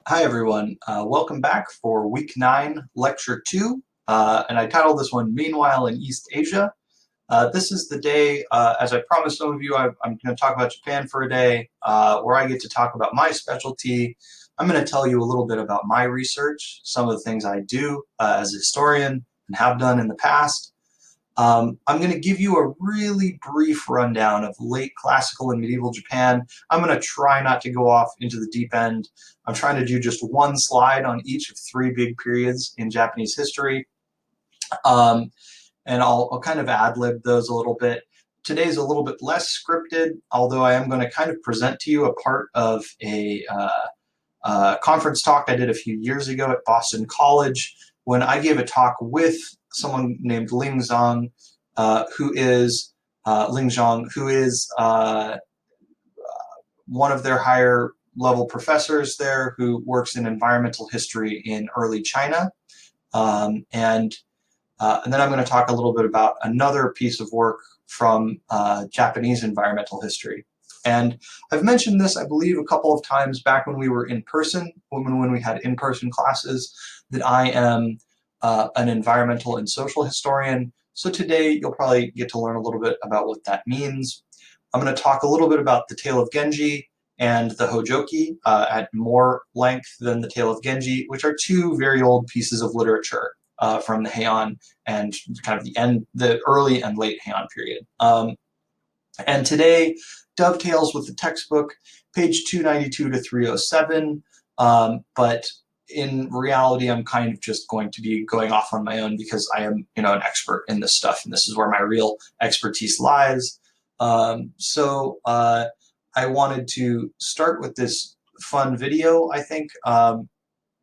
Hi everyone, welcome back for week 9, lecture 2, and I titled this one Meanwhile in East Asia. This is the day, as I promised some of you, I'm going to talk about Japan for a day, where I get to talk about my specialty. I'm going to tell you a little bit about my research, some of the things I do as a historian and have done in the past. I'm going to give you a really brief rundown of late classical and medieval Japan. I'm going to try not to go off into the deep end. I'm trying to do just one slide on each of 3 big periods in Japanese history. Um, and I'll kind of ad-lib those a little bit. Today's a little bit less scripted, although I am going to kind of present to you a part of a conference talk I did a few years ago at Boston College when I gave a talk with someone named Ling Zhang, who is one of their higher level professors there who works in environmental history in early China. And then I'm going to talk a little bit about another piece of work from Japanese environmental history. And I've mentioned this, I believe, a couple of times back when we were in person, when we had in-person classes, that I am an environmental and social historian. So today you'll probably get to learn a little bit about what that means. I'm going to talk a little bit about the Tale of Genji and the Hojoki at more length than the Tale of Genji, which are 2 very old pieces of literature from the Heian and kind of the early and late Heian period. And today dovetails with the textbook, page 292 to 307, but in reality, I'm kind of just going to be going off on my own because I am, an expert in this stuff, and this is where my real expertise lies. I wanted to start with this fun video, I think.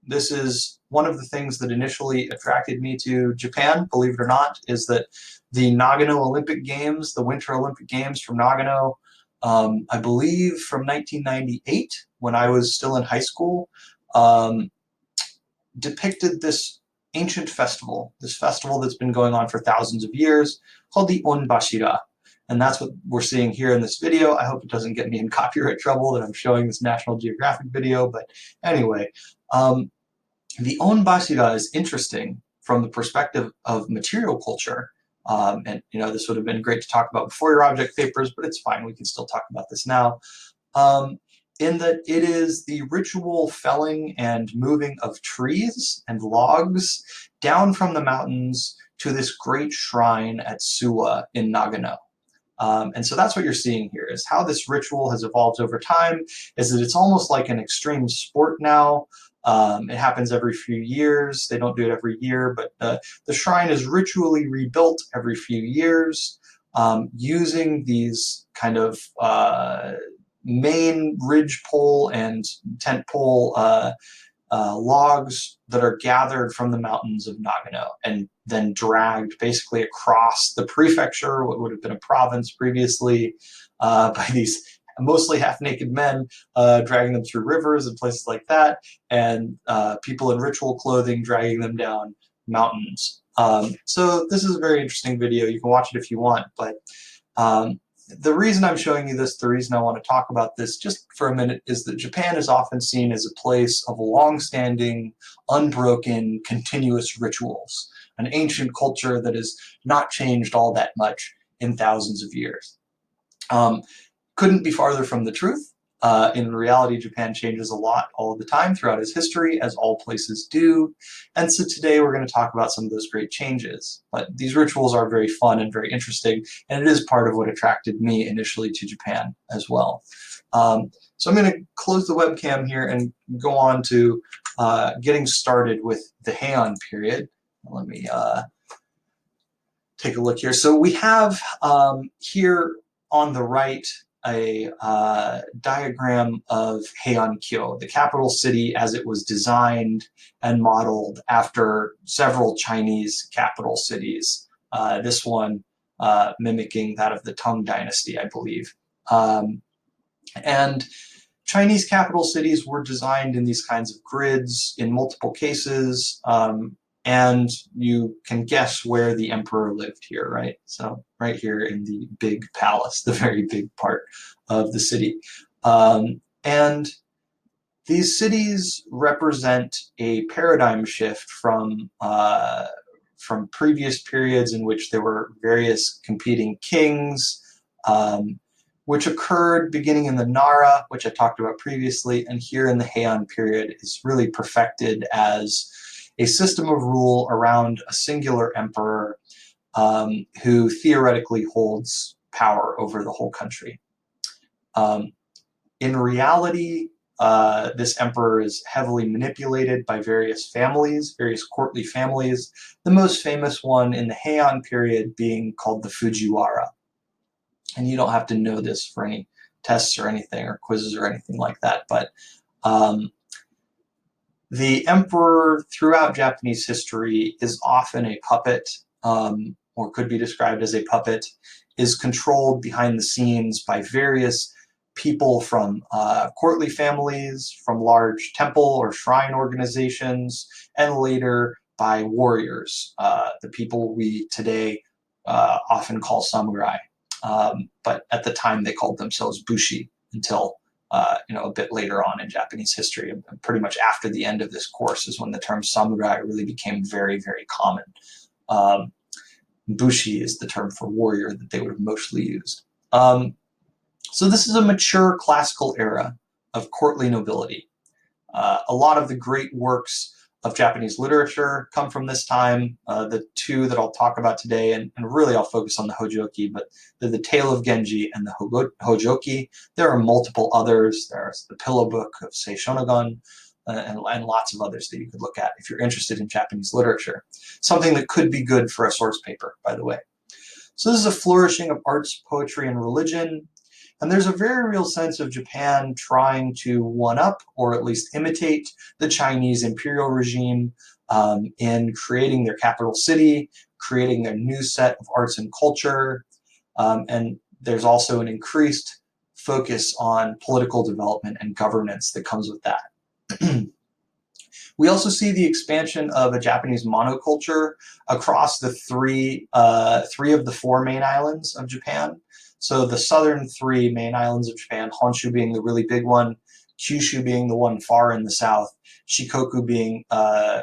This is one of the things that initially attracted me to Japan, believe it or not, is that the Nagano Olympic Games, the Winter Olympic Games from Nagano, I believe from 1998, when I was still in high school, depicted this ancient festival, this festival that's been going on for thousands of years, called the Onbashira. And that's what we're seeing here in this video. I hope it doesn't get me in copyright trouble that I'm showing this National Geographic video, but anyway. The Onbashira is interesting from the perspective of material culture. This would have been great to talk about before your object papers, but it's fine. We can still talk about this now. In that it is the ritual felling and moving of trees and logs down from the mountains to this great shrine at Suwa in Nagano. And so that's what you're seeing here, is how this ritual has evolved over time, is that it's almost like an extreme sport now. It happens every few years. They don't do it every year, but the shrine is ritually rebuilt every few years using these kind of main ridge pole and tent pole logs that are gathered from the mountains of Nagano and then dragged basically across the prefecture, what would have been a province previously, by these mostly half-naked men dragging them through rivers and places like that, and people in ritual clothing dragging them down mountains. So this is a very interesting video. You can watch it if you want, but the reason I'm showing you this, the reason I want to talk about this just for a minute, is that Japan is often seen as a place of long-standing, unbroken, continuous rituals, an ancient culture that has not changed all that much in thousands of years. Couldn't be farther from the truth. In reality, Japan changes a lot all of the time throughout its history, as all places do. And so today we're going to talk about some of those great changes. But these rituals are very fun and very interesting, and it is part of what attracted me initially to Japan as well. So I'm going to close the webcam here and go on to getting started with the Heian period. Let me take a look here. So we have here on the right a diagram of Heian-kyo, the capital city as it was designed and modeled after several Chinese capital cities. This one mimicking that of the Tang Dynasty, I believe. And Chinese capital cities were designed in these kinds of grids in multiple cases, and you can guess where the emperor lived here, right? So right here in the big palace, the very big part of the city. And These cities represent a paradigm shift from previous periods in which there were various competing kings, um, which occurred beginning in the Nara, which I talked about previously, and here in the Heian period is really perfected as a system of rule around a singular emperor who theoretically holds power over the whole country. Um, in reality, this emperor is heavily manipulated by various families, various courtly families, the most famous one in the Heian period being called the Fujiwara. And you don't have to know this for any tests or anything, or quizzes or anything like that, but um, the emperor throughout Japanese history is often a puppet, or could be described as a puppet, is controlled behind the scenes by various people from courtly families, from large temple or shrine organizations, and later by warriors, the people we today often call samurai. But at the time they called themselves bushi until a bit later on in Japanese history. Pretty much after the end of this course is when the term samurai really became very, very common. Um, Bushi is the term for warrior that they would have mostly used. So this is a mature classical era of courtly nobility. A lot of the great works of Japanese literature come from this time. The two that I'll talk about today, and really I'll focus on the Hojoki, but they're the Tale of Genji and the Hojoki. There are multiple others. There's the Pillow Book of Seishonagon, and lots of others that you could look at if you're interested in Japanese literature. Something that could be good for a source paper, by the way. So this is a flourishing of arts, poetry, and religion. And there's a very real sense of Japan trying to one-up, or at least imitate, the Chinese imperial regime in creating their capital city, creating their new set of arts and culture. And there's also an increased focus on political development and governance that comes with that. We also see the expansion of a Japanese monoculture across the three of the four main islands of Japan. So the southern three main islands of Japan, Honshu being the really big one, Kyushu being the one far in the south, Shikoku being a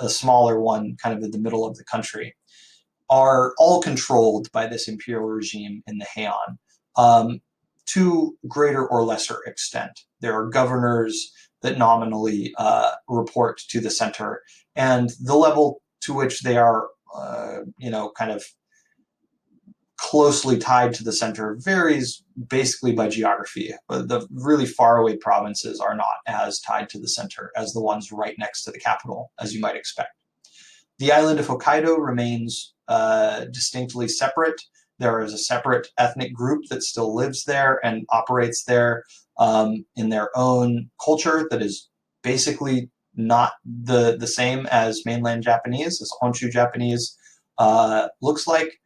smaller one kind of in the middle of the country, are all controlled by this imperial regime in the Heian to greater or lesser extent. There are governors that nominally report to the center, and the level to which they are, kind of closely tied to the center varies basically by geography. But the really faraway provinces are not as tied to the center as the ones right next to the capital, as you might expect. The island of Hokkaido remains distinctly separate. There is a separate ethnic group that still lives there and operates there in their own culture that is basically not the same as mainland Japanese, as Honshu Japanese looks like.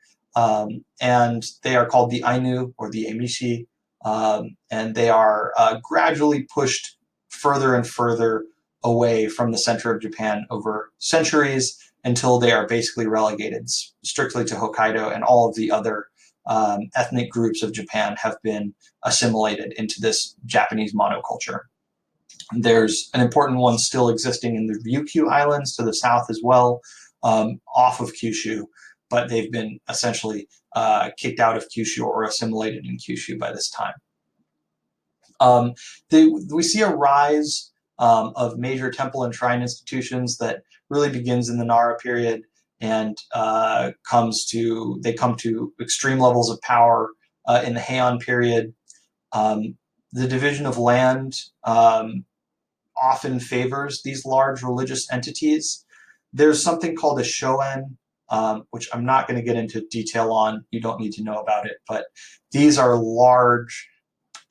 And they are called the Ainu or the Emishi, and they are gradually pushed further and further away from the center of Japan over centuries until they are basically relegated strictly to Hokkaido, and all of the other ethnic groups of Japan have been assimilated into this Japanese monoculture. There's an important one still existing in the Ryukyu Islands to the south as well, off of Kyushu, but they've been essentially kicked out of Kyushu or assimilated in Kyushu by this time. We see a rise of major temple and shrine institutions that really begins in the Nara period and come to extreme levels of power in the Heian period. The division of land often favors these large religious entities. There's something called a shoen, which I'm not going to get into detail on. You don't need to know about it, but these are large,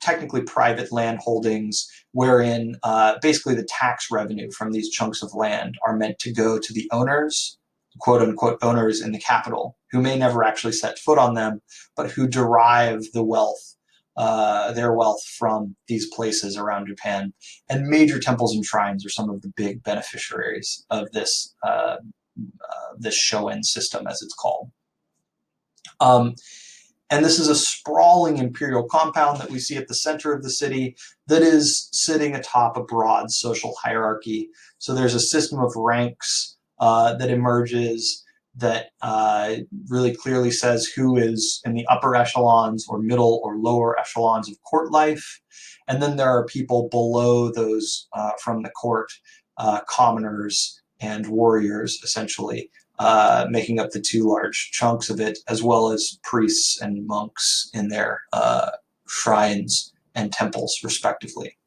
technically private land holdings wherein basically the tax revenue from these chunks of land are meant to go to the owners, quote unquote owners in the capital, who may never actually set foot on them, but who derive the wealth, their wealth from these places around Japan. And major temples and shrines are some of the big beneficiaries of this this shoen system, as it's called. And this is a sprawling imperial compound that we see at the center of the city that is sitting atop a broad social hierarchy. So there's a system of ranks that emerges that really clearly says who is in the upper echelons or middle or lower echelons of court life. And then there are people below those from the court, commoners and warriors, essentially, making up the two large chunks of it, as well as priests and monks in their shrines and temples, respectively.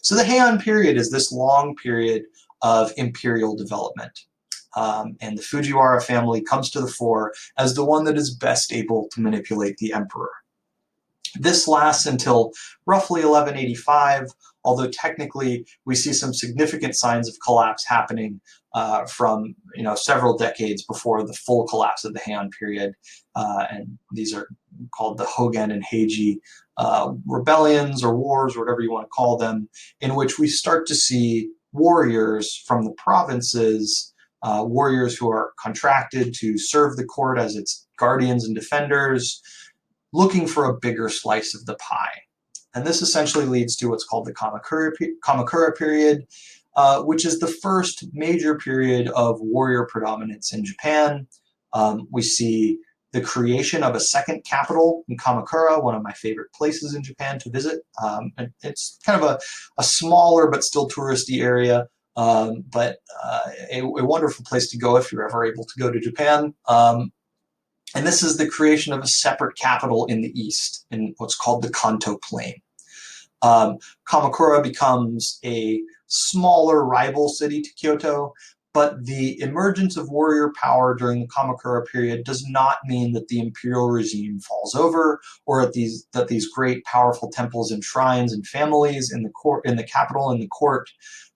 So the Heian period is this long period of imperial development. And the Fujiwara family comes to the fore as the one that is best able to manipulate the emperor. This lasts until roughly 1185, although technically we see some significant signs of collapse happening from several decades before the full collapse of the Heian period. And these are called the Hogen and Heiji rebellions or wars, or whatever you want to call them, in which we start to see warriors from the provinces, warriors who are contracted to serve the court as its guardians and defenders, looking for a bigger slice of the pie. And this essentially leads to what's called the Kamakura period, which is the first major period of warrior predominance in Japan. We see the creation of a second capital in Kamakura, one of my favorite places in Japan to visit. It's kind of a smaller but still touristy area, but a wonderful place to go if you're ever able to go to Japan. And this is the creation of a separate capital in the east, in what's called the Kanto Plain. Kamakura becomes a smaller rival city to Kyoto, but the emergence of warrior power during the Kamakura period does not mean that the imperial regime falls over, or that these great powerful temples and shrines and families in the capital and the court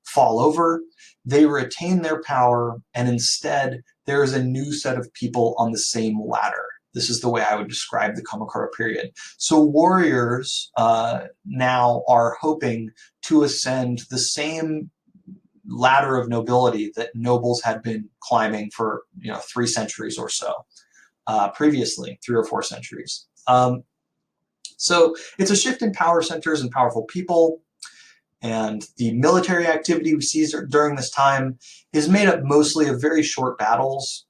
fall over. They retain their power, and instead there is a new set of people on the same ladder. This is the way I would describe the Kamakura period. So warriors now are hoping to ascend the same ladder of nobility that nobles had been climbing for 3 centuries or so previously, 3 or 4 centuries. So it's a shift in power centers and powerful people. And the military activity we see during this time is made up mostly of very short battles.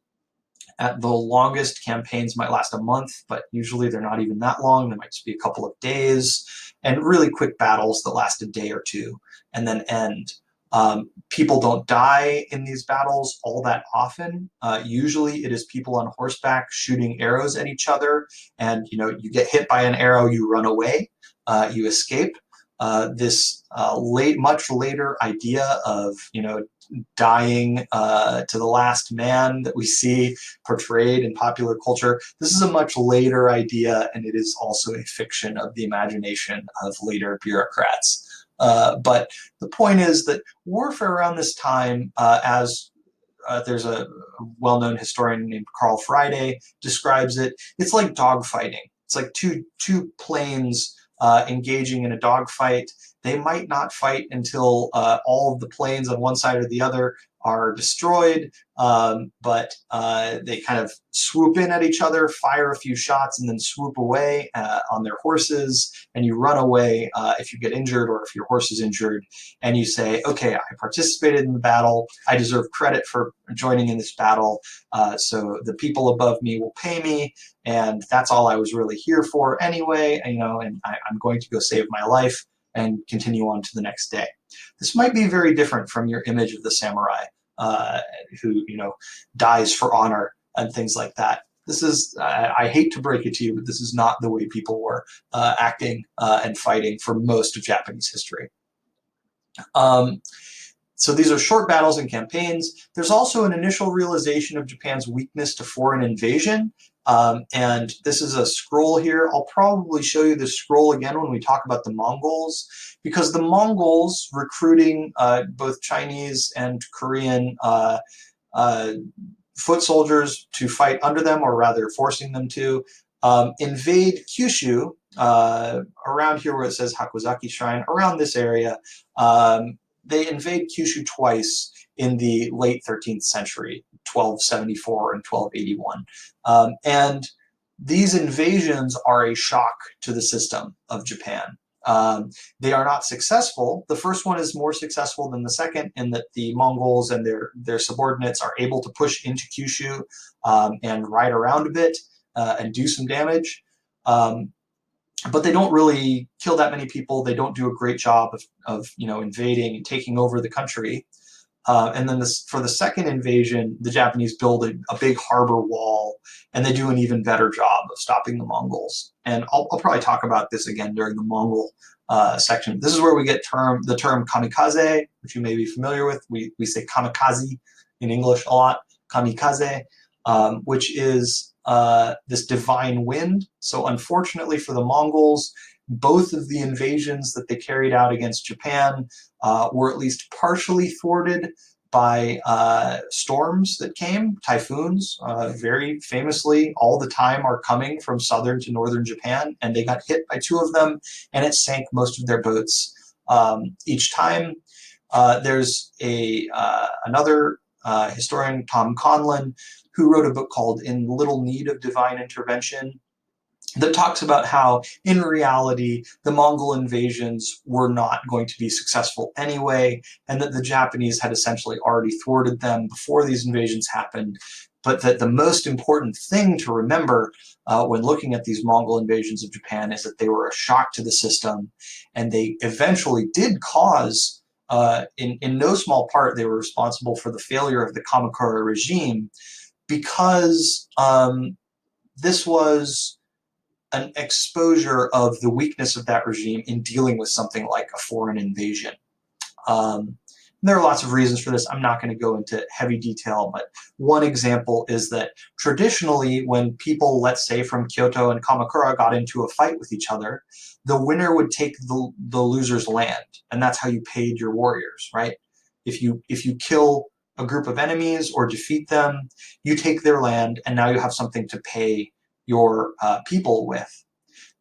At the longest, campaigns might last a month, but usually they're not even that long. They might just be a couple of days, and really quick battles that last a day or two and then end. People don't die in these battles all that often. Usually it is people on horseback shooting arrows at each other, and you get hit by an arrow, you run away, you escape. This much later idea of dying to the last man that we see portrayed in popular culture, this is a much later idea, and it is also a fiction of the imagination of later bureaucrats. But the point is that warfare around this time, as there's a well-known historian named Carl Friday describes it, it's like dogfighting. It's like two planes engaging in a dogfight. They might not fight until all of the planes on one side or the other are destroyed, but they kind of swoop in at each other, fire a few shots, and then swoop away on their horses, and you run away if you get injured or if your horse is injured, and you say, okay, I participated in the battle, I deserve credit for joining in this battle, so the people above me will pay me, and that's all I was really here for anyway, and I'm going to go save my life and continue on to the next day. This might be very different from your image of the samurai who dies for honor and things like that. This is, I hate to break it to you, but this is not the way people were acting and fighting for most of Japanese history. So these are short battles and campaigns. There's also an initial realization of Japan's weakness to foreign invasion. And this is a scroll here. I'll probably show you this scroll again when we talk about the Mongols, because the Mongols recruiting both Chinese and Korean foot soldiers to fight under them, or rather forcing them to, invade Kyushu, around here where it says Hakozaki Shrine, around this area. They invade Kyushu twice in the late 13th century, 1274 and 1281. And these invasions are a shock to the system of Japan. They are not successful. The first one is more successful than the second in that the Mongols and their subordinates are able to push into Kyushu and ride around a bit and do some damage. But they don't really kill that many people. They don't do a great job of invading and taking over the country. And then for the second invasion, the Japanese build a big harbor wall, and they do an even better job of stopping the Mongols. And I'll probably talk about this again during the Mongol section. This is where we get the term kamikaze, which you may be familiar with. We say kamikaze in English a lot, kamikaze, which is this divine wind. So unfortunately for the Mongols, both of the invasions that they carried out against Japan were at least partially thwarted by storms that came, typhoons, very famously all the time are coming from southern to northern Japan, and they got hit by two of them, and it sank most of their boats each time. There's another historian, Tom Conlon, who wrote a book called In Little Need of Divine Intervention, that talks about how, in reality, the Mongol invasions were not going to be successful anyway, and that the Japanese had essentially already thwarted them before these invasions happened, but that the most important thing to remember when looking at these Mongol invasions of Japan is that they were a shock to the system, and they eventually did cause, in no small part, they were responsible for the failure of the Kamakura regime, because this was an exposure of the weakness of that regime in dealing with something like a foreign invasion. There are lots of reasons for this. I'm not going to go into heavy detail, but one example is that traditionally when people, let's say from Kyoto and Kamakura, got into a fight with each other, the winner would take the loser's land, and that's how you paid your warriors, right? If you kill a group of enemies or defeat them, you take their land, and now you have something to pay your people with.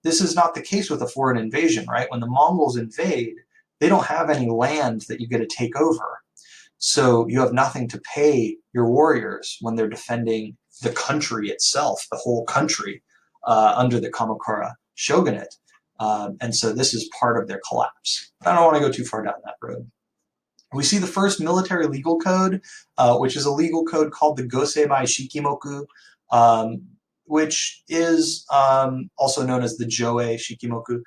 This is not the case with a foreign invasion, right? When the Mongols invade, they don't have any land that you get to take over. So you have nothing to pay your warriors when they're defending the country itself, the whole country, under the Kamakura shogunate. And so this is part of their collapse. I don't want to go too far down that road. We see the first military legal code, which is a legal code called the Goseibai Shikimoku, which is also known as the Joei Shikimoku,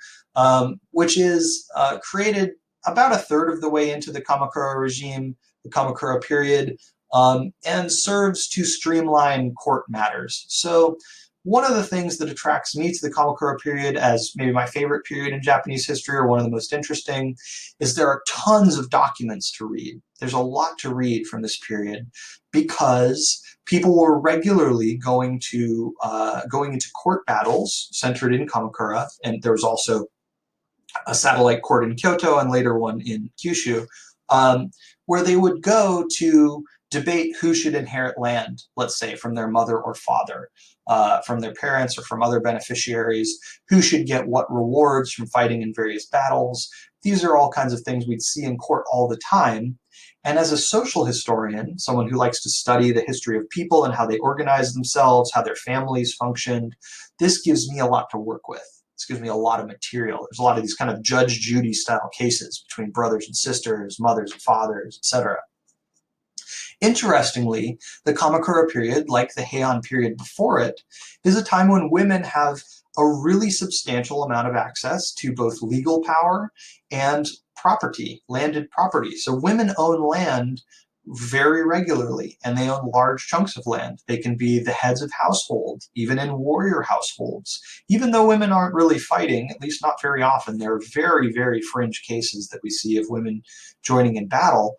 which is created about a third of the way into the Kamakura regime, the Kamakura period, and serves to streamline court matters. So one of the things that attracts me to the Kamakura period as maybe my favorite period in Japanese history, or one of the most interesting, is there are tons of documents to read. There's a lot to read from this period because people were regularly going into court battles centered in Kamakura, and there was also a satellite court in Kyoto and later one in Kyushu, where they would go to debate who should inherit land, let's say, from their mother or father, from their parents or from other beneficiaries, who should get what rewards from fighting in various battles. These are all kinds of things we'd see in court all the time. And as a social historian, someone who likes to study the history of people and how they organize themselves, how their families functioned, this gives me a lot to work with. This gives me a lot of material. There's a lot of these kind of Judge Judy style cases between brothers and sisters, mothers and fathers, etc. Interestingly, the Kamakura period, like the Heian period before it, is a time when women have a really substantial amount of access to both legal power and property, landed property. So women own land very regularly, and they own large chunks of land. They can be the heads of household, even in warrior households. Even though women aren't really fighting, at least not very often, there are very, very fringe cases that we see of women joining in battle.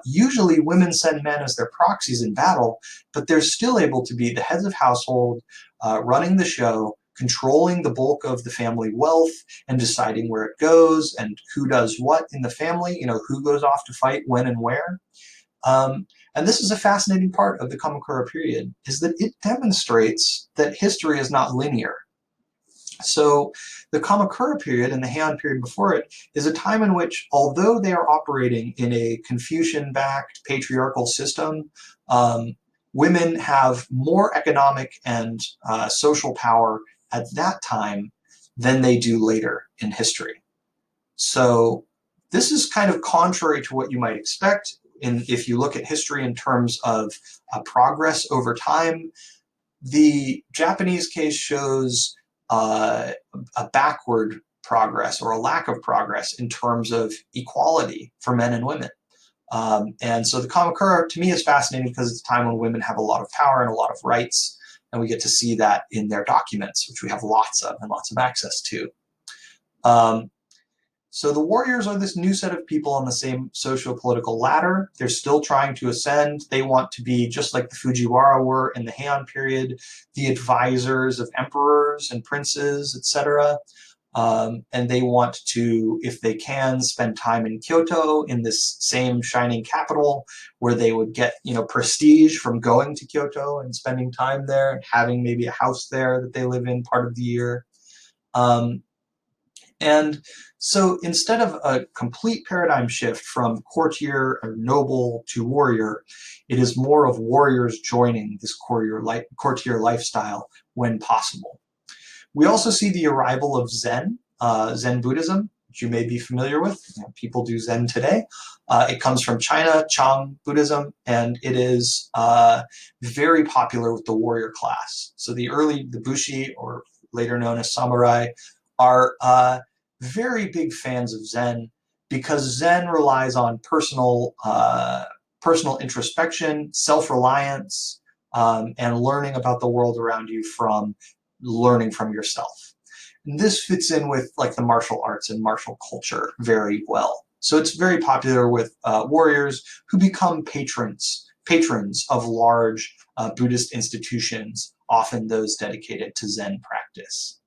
Usually women send men as their proxies in battle, but they're still able to be the heads of household, running the show, controlling the bulk of the family wealth and deciding where it goes and who does what in the family, who goes off to fight when and where. And this is a fascinating part of the Kamakura period, is that it demonstrates that history is not linear. So the Kamakura period and the Heian period before it is a time in which, although they are operating in a Confucian-backed patriarchal system, women have more economic and social power at that time than they do later in history. So this is kind of contrary to what you might expect if you look at history in terms of progress over time. The Japanese case shows a backward progress or a lack of progress in terms of equality for men and women. And so the Kamakura, to me, is fascinating because it's a time when women have a lot of power and a lot of rights, and we get to see that in their documents, which we have lots of and lots of access to. So the warriors are this new set of people on the same socio-political ladder. They're still trying to ascend. They want to be, just like the Fujiwara were in the Heian period, the advisors of emperors and princes, etc. And they want to, if they can, spend time in Kyoto, in this same shining capital, where they would get, prestige from going to Kyoto and spending time there and having maybe a house there that they live in part of the year. And so instead of a complete paradigm shift from courtier or noble to warrior, it is more of warriors joining this courtier lifestyle when possible. We also see the arrival of Zen, Zen Buddhism, which you may be familiar with. People do Zen today. It comes from China, Chang Buddhism, and it is very popular with the warrior class. So the Bushi, or later known as samurai, are very big fans of Zen because Zen relies on personal introspection, self-reliance, and learning about the world around you from learning from yourself. And this fits in with like the martial arts and martial culture very well. So it's very popular with warriors who become patrons of large Buddhist institutions, often those dedicated to Zen practice.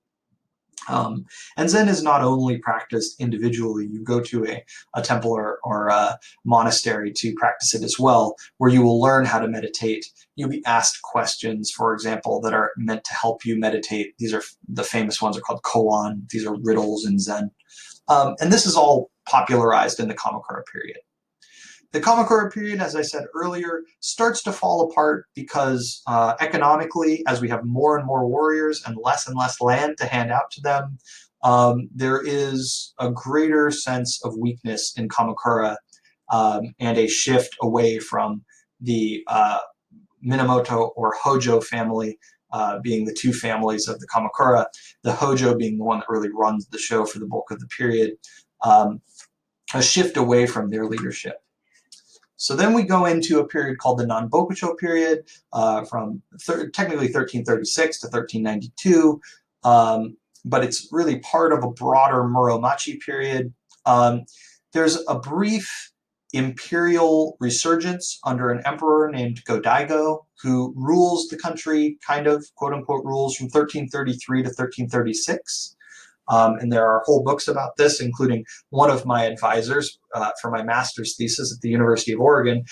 And Zen is not only practiced individually. You go to a temple or a monastery to practice it as well, where you will learn how to meditate. You'll be asked questions, for example, that are meant to help you meditate. These are the famous ones are called koan. These are riddles in Zen. And this is all popularized in the Kamakura period. The Kamakura period, as I said earlier, starts to fall apart because economically, as we have more and more warriors and less land to hand out to them, there is a greater sense of weakness in Kamakura and a shift away from the Minamoto or Hojo family, being the two families of the Kamakura, the Hojo being the one that really runs the show for the bulk of the period, a shift away from their leadership. So then we go into a period called the Nanbokucho period, from technically 1336 to 1392, but it's really part of a broader Muromachi period. There's a brief imperial resurgence under an emperor named Go-Daigo, who rules the country, kind of, quote-unquote, rules from 1333 to 1336. And there are whole books about this, including one of my advisors for my master's thesis at the University of Oregon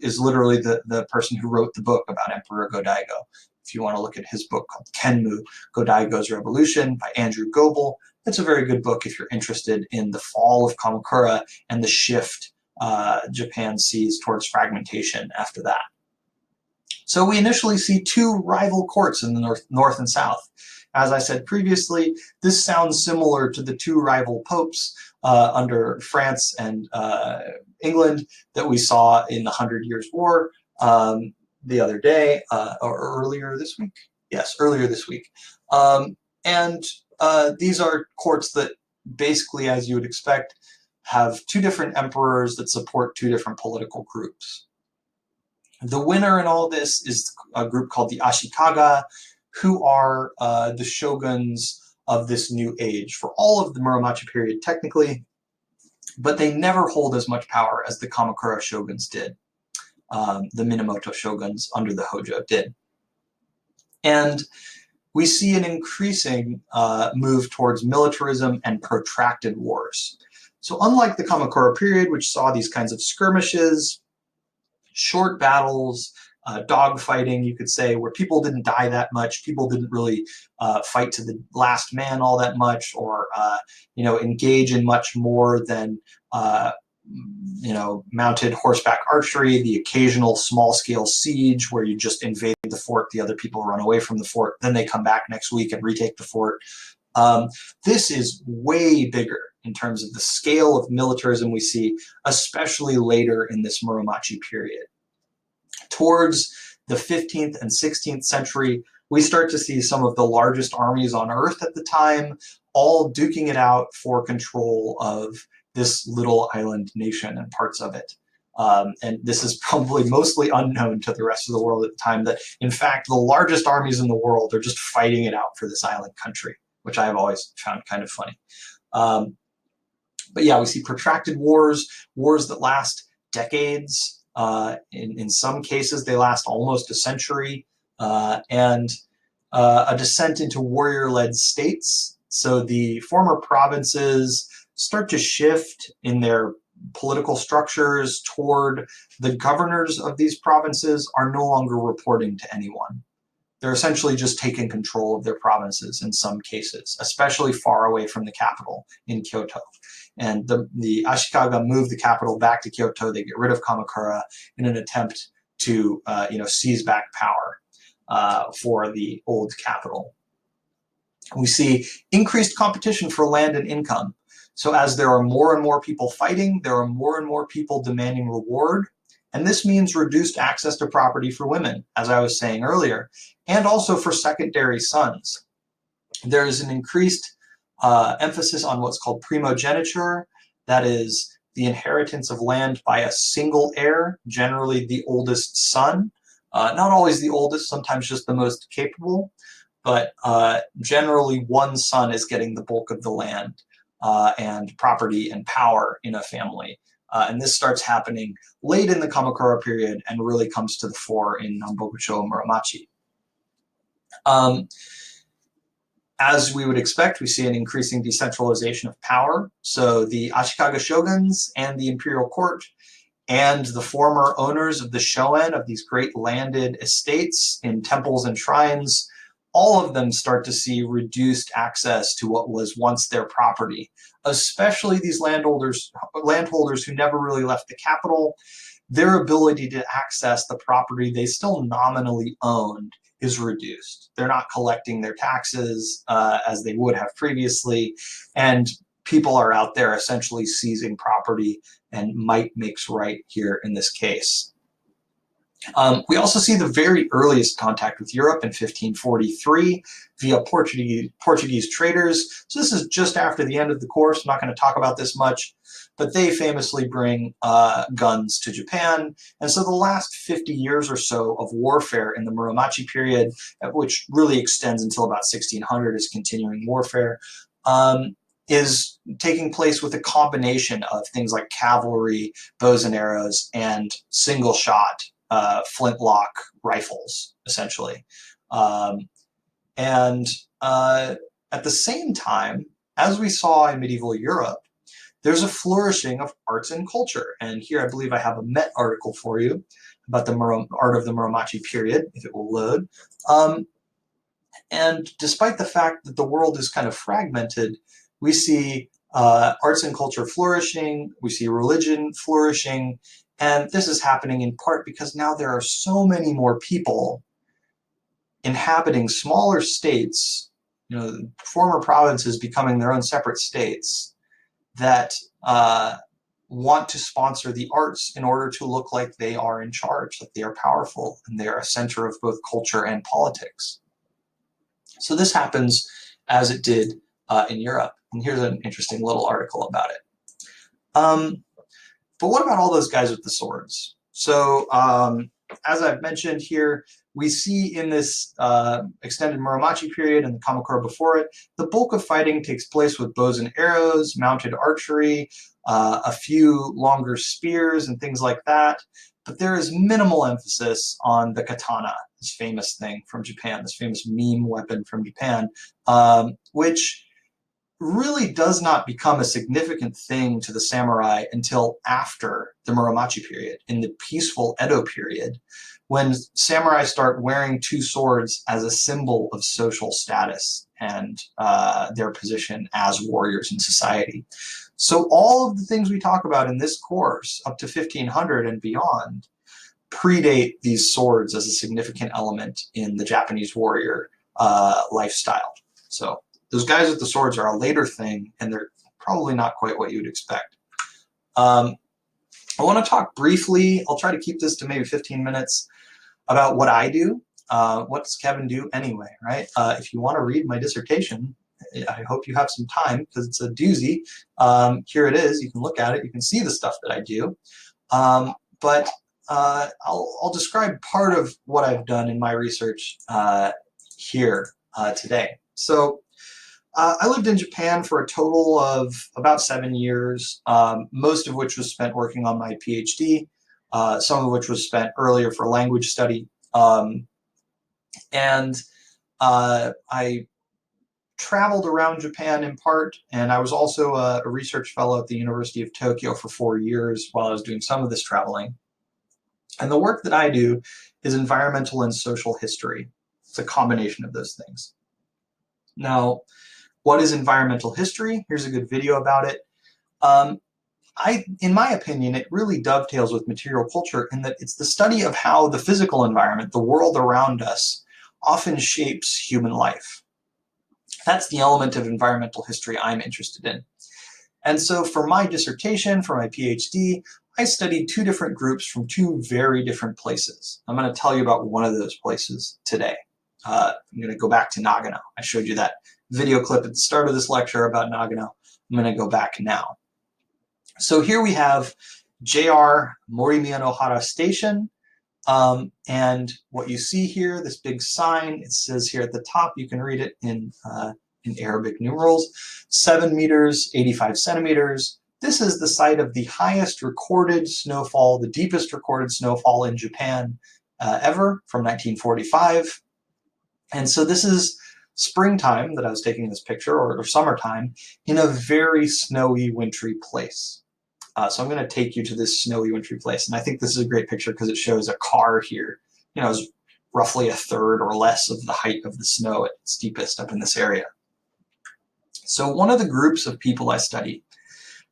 is literally the person who wrote the book about Emperor Go-Daigo. If you want to look at his book called Kenmu, Go-Daigo's Revolution by Andrew Goebel, it's a very good book if you're interested in the fall of Kamakura and the shift Japan sees towards fragmentation after that. So we initially see two rival courts in the north and south. As I said previously, this sounds similar to the two rival popes under France and England that we saw in the 100 Years' War the other day, or earlier this week. Yes, earlier this week. And these are courts that basically, as you would expect, have two different emperors that support two different political groups. The winner in all this is a group called the Ashikaga, who are the shoguns of this new age for all of the Muromachi period technically, but they never hold as much power as the Kamakura shoguns did, the Minamoto shoguns under the Hojo did. And we see an increasing move towards militarism and protracted wars. So unlike the Kamakura period, which saw these kinds of skirmishes, short battles, dogfighting, you could say, where people didn't die that much, people didn't really fight to the last man all that much, or engage in much more than mounted horseback archery, the occasional small-scale siege where you just invade the fort, the other people run away from the fort, then they come back next week and retake the fort. This is way bigger in terms of the scale of militarism we see, especially later in this Muromachi period. Towards the 15th and 16th century, we start to see some of the largest armies on Earth at the time, all duking it out for control of this little island nation and parts of it. And this is probably mostly unknown to the rest of the world at the time, that in fact the largest armies in the world are just fighting it out for this island country, which I have always found kind of funny. But yeah, we see protracted wars that last decades. In some cases, they last almost a century, and a descent into warrior-led states. So the former provinces start to shift in their political structures toward the governors of these provinces are no longer reporting to anyone. They're essentially just taking control of their provinces in some cases, especially far away from the capital in Kyoto. And the Ashikaga move the capital back to Kyoto. They get rid of Kamakura in an attempt to seize back power for the old capital. We see increased competition for land and income. So as there are more and more people fighting, there are more and more people demanding reward. And this means reduced access to property for women, as I was saying earlier, and also for secondary sons. There is an increased emphasis on what's called primogeniture, that is the inheritance of land by a single heir, generally the oldest son. Not always the oldest, sometimes just the most capable, but generally one son is getting the bulk of the land and property and power in a family. And this starts happening late in the Kamakura period and really comes to the fore in Nambokucho Muromachi. As we would expect, we see an increasing decentralization of power. So the Ashikaga shoguns and the imperial court and the former owners of the shoen, of these great landed estates in temples and shrines, all of them start to see reduced access to what was once their property, especially these landholders who never really left the capital. Their ability to access the property they still nominally owned is reduced. They're not collecting their taxes as they would have previously, and people are out there essentially seizing property, and might makes right here in this case. We also see the very earliest contact with Europe in 1543 via Portuguese traders. So this is just after the end of the course. I'm not going to talk about this much, but they famously bring guns to Japan. And so the last 50 years or so of warfare in the Muromachi period, which really extends until about 1600 as continuing warfare, is taking place with a combination of things like cavalry, bows and arrows, and single shot flintlock rifles, essentially. And at the same time, as we saw in medieval Europe, there's a flourishing of arts and culture. And here I believe I have a Met article for you about the art of the Muromachi period, if it will load. And despite the fact that the world is kind of fragmented, we see arts and culture flourishing, we see religion flourishing, and this is happening in part because now there are so many more people inhabiting smaller states, former provinces becoming their own separate states, that want to sponsor the arts in order to look like they are in charge, that they are powerful, and they are a center of both culture and politics. So this happens as it did in Europe. And here's an interesting little article about it. But what about all those guys with the swords? So as I've mentioned here, we see in this extended Muromachi period and the Kamakura before it, the bulk of fighting takes place with bows and arrows, mounted archery, a few longer spears and things like that. But there is minimal emphasis on the katana, this famous thing from Japan, this famous meme weapon from Japan, which really does not become a significant thing to the samurai until after the Muromachi period, in the peaceful Edo period, when samurai start wearing two swords as a symbol of social status and their position as warriors in society. So all of the things we talk about in this course, up to 1500 and beyond, predate these swords as a significant element in the Japanese warrior lifestyle. So those guys with the swords are a later thing, and they're probably not quite what you'd expect. I want to talk briefly, I'll try to keep this to maybe 15 minutes, about what I do. What does Kevin do anyway, right? If you want to read my dissertation, I hope you have some time because it's a doozy. Here it is. You can look at it. You can see the stuff that I do. But I'll describe part of what I've done in my research here today. So I lived in Japan for a total of about 7 years, most of which was spent working on my PhD, some of which was spent earlier for language study. I traveled around Japan in part, and I was also a research fellow at the University of Tokyo for 4 years while I was doing some of this traveling. And the work that I do is environmental and social history. It's a combination of those things. Now, what is environmental history? Here's a good video about it. In my opinion, it really dovetails with material culture in that it's the study of how the physical environment, the world around us, often shapes human life. That's the element of environmental history I'm interested in. And so for my dissertation, for my PhD, I studied 2 different groups from 2 very different places. I'm going to tell you about one of those places today. I'm going to go back to Nagano. I showed you that video clip at the start of this lecture about Nagano. I'm going to go back now. So here we have JR Morimiya-no-hara Station. And what you see here, this big sign, it says here at the top, you can read it in Arabic numerals, 7 meters, 85 centimeters. This is the site of the highest recorded snowfall, the deepest recorded snowfall in Japan ever, from 1945. And so this is springtime that I was taking this picture, or summertime, in a very snowy, wintry place. So I'm going to take you to this snowy, wintry place. And I think this is a great picture because it shows a car here. You know, it's roughly a third or less of the height of the snow at its deepest up in this area. So one of the groups of people I studied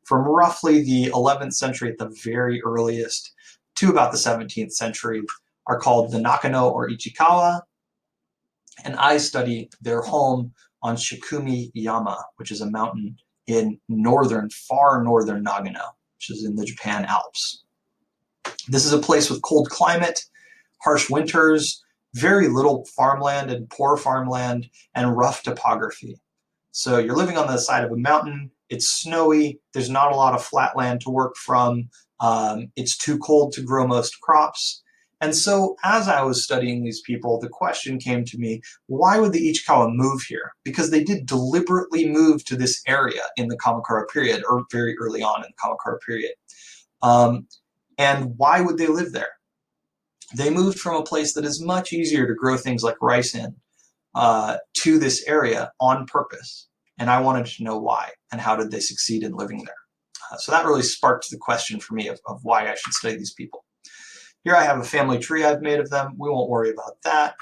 from roughly the 11th century at the very earliest to about the 17th century are called the Nakano or Ichikawa. And I study their home on Shikumi Yama, which is a mountain in far northern Nagano, which is in the Japan Alps. This is a place with cold climate, harsh winters, very little farmland and poor farmland, and rough topography. So you're living on the side of a mountain, it's snowy, there's not a lot of flat land to work from, it's too cold to grow most crops. And so as I was studying these people, the question came to me, why would the Ichikawa move here? Because they did deliberately move to this area in the Kamakura period, or very early on in the Kamakura period. And why would they live there? They moved from a place that is much easier to grow things like rice in to this area on purpose. And I wanted to know why, and how did they succeed in living there? So that really sparked the question for me of why I should study these people. Here I have a family tree I've made of them. We won't worry about that.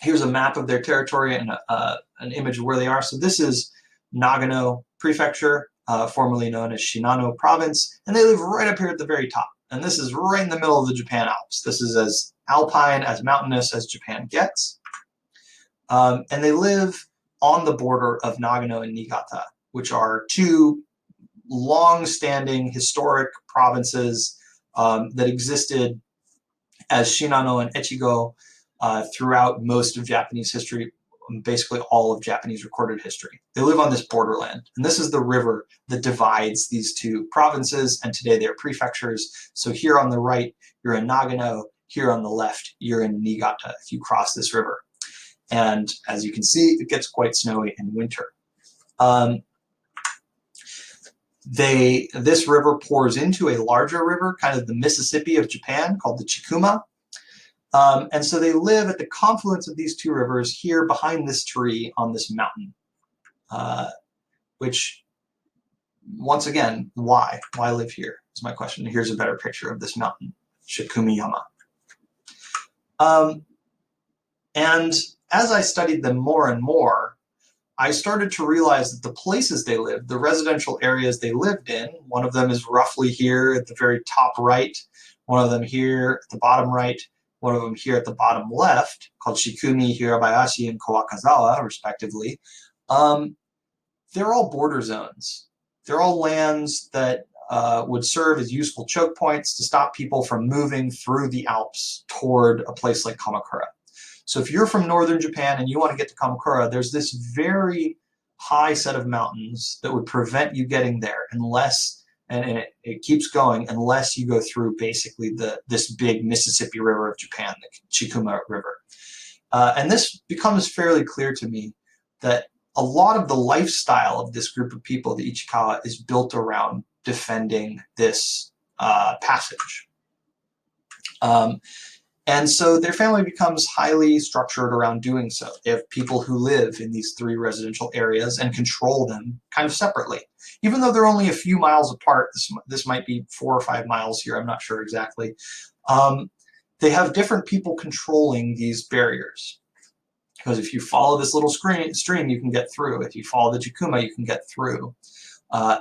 Here's a map of their territory and an image of where they are. So this is Nagano Prefecture, formerly known as Shinano Province, and they live right up here at the very top. And this is right in the middle of the Japan Alps. This is as alpine, as mountainous as Japan gets. And they live on the border of Nagano and Niigata, which are 2 long-standing historic provinces that existed as Shinano and Echigo throughout most of Japanese history, basically all of Japanese recorded history. They live on this borderland, and this is the river that divides these 2 provinces, and today they're prefectures. So here on the right, you're in Nagano, here on the left, you're in Niigata if you cross this river. And as you can see, it gets quite snowy in winter. This river pours into a larger river, kind of the Mississippi of Japan, called the Chikuma. And so they live at the confluence of these 2 rivers here behind this tree on this mountain, which, once again, why? Why live here is my question. Here's a better picture of this mountain, Shikumiyama. And as I studied them more and more, I started to realize that the places they lived, the residential areas they lived in, one of them is roughly here at the very top right, one of them here at the bottom right, one of them here at the bottom left, called Shikumi, Hirabayashi, and Kawakazawa, respectively. They're all border zones. They're all lands that would serve as useful choke points to stop people from moving through the Alps toward a place like Kamakura. So if you're from northern Japan and you want to get to Kamakura, there's this very high set of mountains that would prevent you getting there unless, and it keeps going, unless you go through basically this big Mississippi River of Japan, the Chikuma River. And this becomes fairly clear to me that a lot of the lifestyle of this group of people, the Ichikawa, is built around defending this passage. And so their family becomes highly structured around doing so. They have people who live in these 3 residential areas and control them kind of separately. Even though they're only a few miles apart, this might be 4 or 5 miles here, I'm not sure exactly. They have different people controlling these barriers. Because if you follow this little stream, you can get through. If you follow the Chikuma, you can get through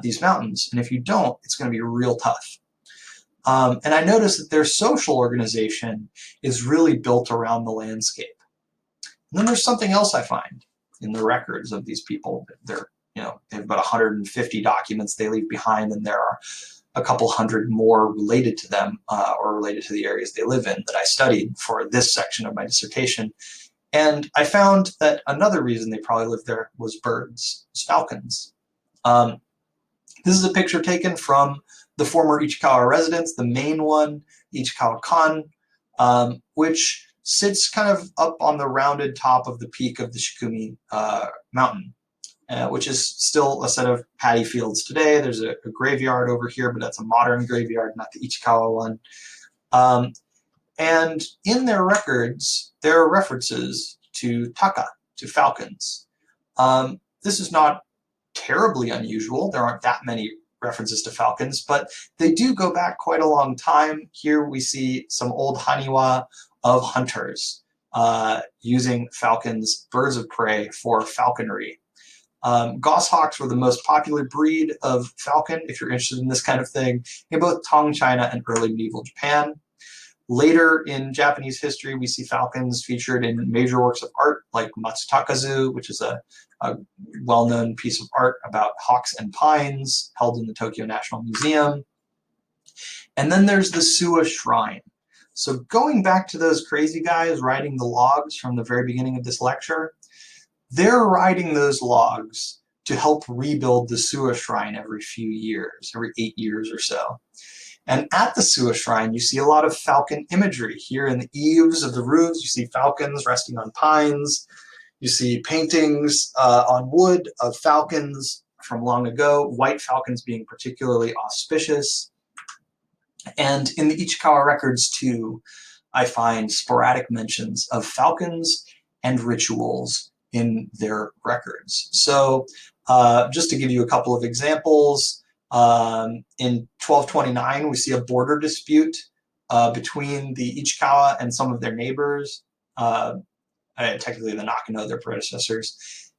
these mountains. And if you don't, it's going to be real tough. And I noticed that their social organization is really built around the landscape. And then there's something else I find in the records of these people. They have about 150 documents they leave behind, and there are a couple hundred more related to them or related to the areas they live in that I studied for this section of my dissertation. And I found that another reason they probably lived there was birds, falcons. This is a picture taken from the former Ichikawa residence, the main one, Ichikawa-kan, which sits kind of up on the rounded top of the peak of the Shikumi mountain, which is still a set of paddy fields today. There's a graveyard over here, but that's a modern graveyard, not the Ichikawa one. And in their records, there are references to taka, to falcons. This is not terribly unusual. There aren't that many references to falcons, but they do go back quite a long time. Here we see some old haniwa of hunters using falcons, birds of prey, for falconry. Goshawks were the most popular breed of falcon, if you're interested in this kind of thing, in both Tang China and early medieval Japan. Later in Japanese history, we see falcons featured in major works of art like Matsutakazu, which is a well-known piece of art about hawks and pines held in the Tokyo National Museum. And then there's the Suwa Shrine. So going back to those crazy guys writing the logs from the very beginning of this lecture, they're writing those logs to help rebuild the Suwa Shrine every few years, every 8 years or so. And at the Suwa Shrine, you see a lot of falcon imagery. Here in the eaves of the roofs, you see falcons resting on pines. You see paintings on wood of falcons from long ago, white falcons being particularly auspicious. And in the Ichikawa records, too, I find sporadic mentions of falcons and rituals in their records. So just to give you a couple of examples, in 1229, we see a border dispute between the Ichikawa and some of their neighbors, technically the Nakano, their predecessors,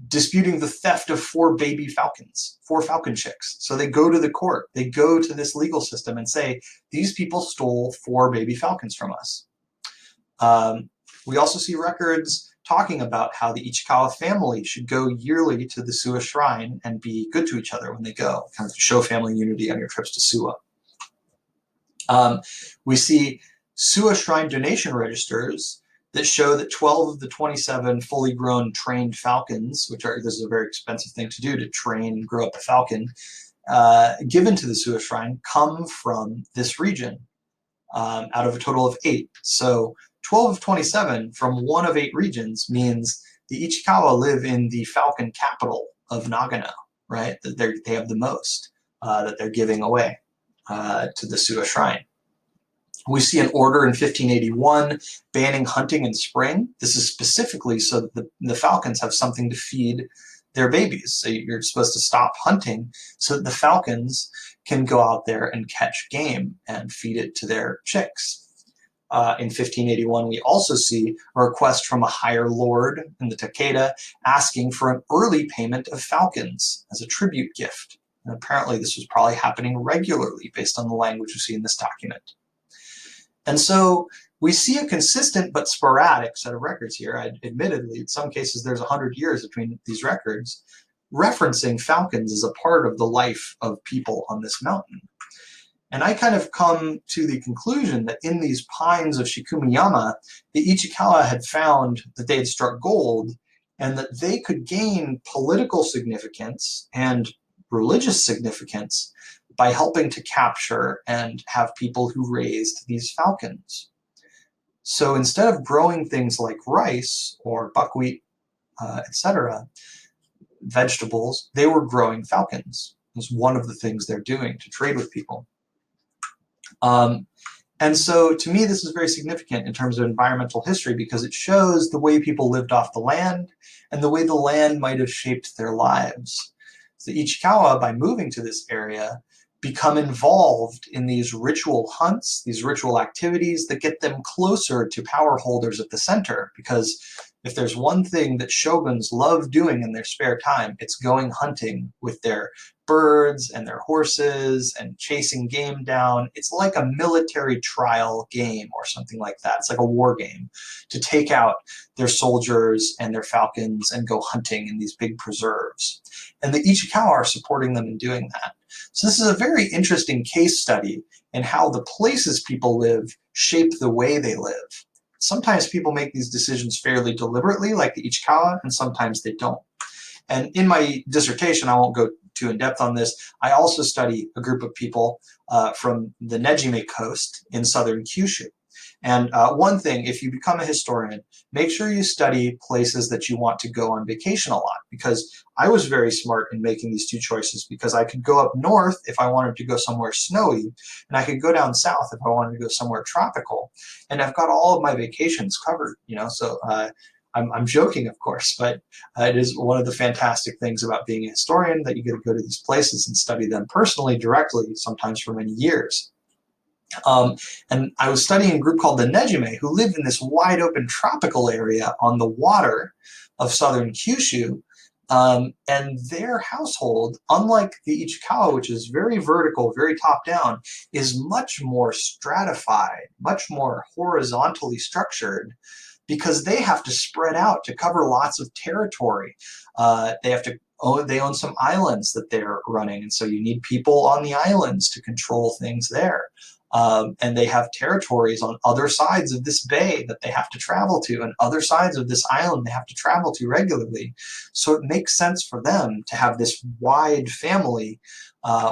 disputing the theft of 4 baby falcons, 4 falcon chicks. So they go to the court, they go to this legal system and say, these people stole 4 baby falcons from us. We also see records talking about how the Ichikawa family should go yearly to the Suwa Shrine and be good to each other when they go, kind of show family unity on your trips to Suwa. We see Suwa Shrine donation registers that show that 12 of the 27 fully grown trained falcons, this is a very expensive thing to do, to train and grow up a falcon, given to the Suwa Shrine, come from this region, out of a total of 8. So 12 of 27 from one of 8 regions means the Ichikawa live in the falcon capital of Nagano, right? That they have the most that they're giving away to the Suwa Shrine. We see an order in 1581 banning hunting in spring. This is specifically so that the falcons have something to feed their babies. So you're supposed to stop hunting so that the falcons can go out there and catch game and feed it to their chicks. In 1581, we also see a request from a higher lord in the Takeda asking for an early payment of falcons as a tribute gift. And apparently this was probably happening regularly based on the language we see in this document. And so we see a consistent but sporadic set of records here. Admittedly, in some cases, there's 100 years between these records, referencing falcons as a part of the life of people on this mountain. And I kind of come to the conclusion that in these pines of Shikumiyama, the Ichikawa had found that they had struck gold and that they could gain political significance and religious significance by helping to capture and have people who raised these falcons. So instead of growing things like rice or buckwheat, etc., vegetables, they were growing falcons. It was one of the things they're doing to trade with people. And so to me, this is very significant in terms of environmental history because it shows the way people lived off the land and the way the land might have shaped their lives. So the Ichikawa, by moving to this area, become involved in these ritual hunts, these ritual activities that get them closer to power holders at the center. Because if there's one thing that shoguns love doing in their spare time, it's going hunting with their birds and their horses and chasing game down. It's like a military trial game or something like that. It's like a war game to take out their soldiers and their falcons and go hunting in these big preserves. And the Ichikawa are supporting them in doing that. So this is a very interesting case study in how the places people live shape the way they live. Sometimes people make these decisions fairly deliberately, like the Ichikawa, and sometimes they don't. And in my dissertation, I won't go too in depth on this, I also study a group of people from the Nejime coast in southern Kyushu. And one thing, if you become a historian, make sure you study places that you want to go on vacation a lot, because I was very smart in making these two choices, because I could go up north if I wanted to go somewhere snowy, and I could go down south if I wanted to go somewhere tropical. And I've got all of my vacations covered, you know, so I'm joking, of course, but it is one of the fantastic things about being a historian that you get to go to these places and study them personally, directly, sometimes for many years. And I was studying a group called the Nejime, who lived in this wide open tropical area on the water of southern Kyushu. And their household, unlike the Ichikawa, which is very vertical, very top down, is much more stratified, much more horizontally structured, because they have to spread out to cover lots of territory. They own some islands that they're running, and so you need people on the islands to control things there. And they have territories on other sides of this bay that they have to travel to, and other sides of this island they have to travel to regularly. So it makes sense for them to have this wide family